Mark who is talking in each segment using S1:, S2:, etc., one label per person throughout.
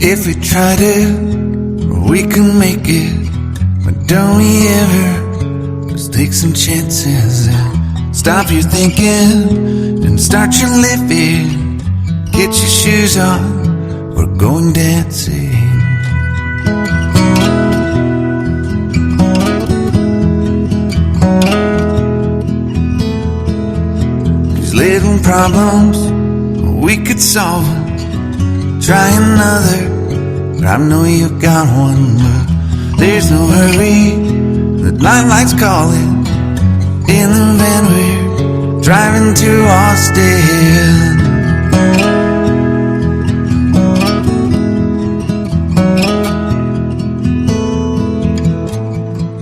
S1: If we tried it, we can make it. But don't we ever just take some chances and stop your thinking and start your living? Get your shoes on, we're going dancing. These little problems, we could solve them. Try another, but I know you've got one. But there's no hurry, the nightlight's calling. In the van we're driving to Austin.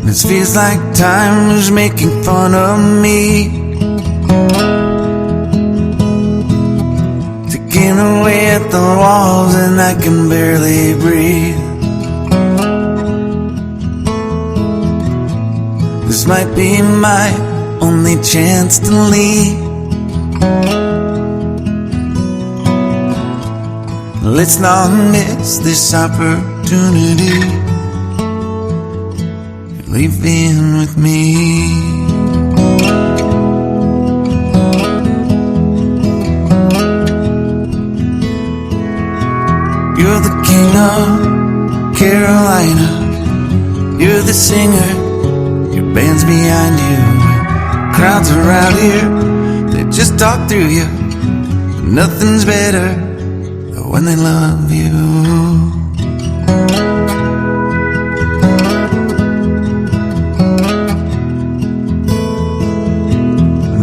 S1: This feels like time was making fun of me, taking away at the walls and I can barely breathe. This might be my only chance to leave. Let's not miss this opportunity. You're leaving with me. You're the king of Carolina. You're the singer, your band's behind you. Crowds around here, they just talk through you. Nothing's better than when they love you.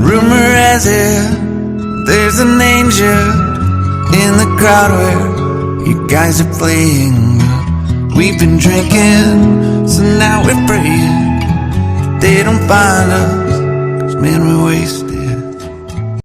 S1: Rumor has it, there's an angel in the crowd where you guys are playing. We've been drinking, so now we're praying they don't find us, 'cause man, we're wasting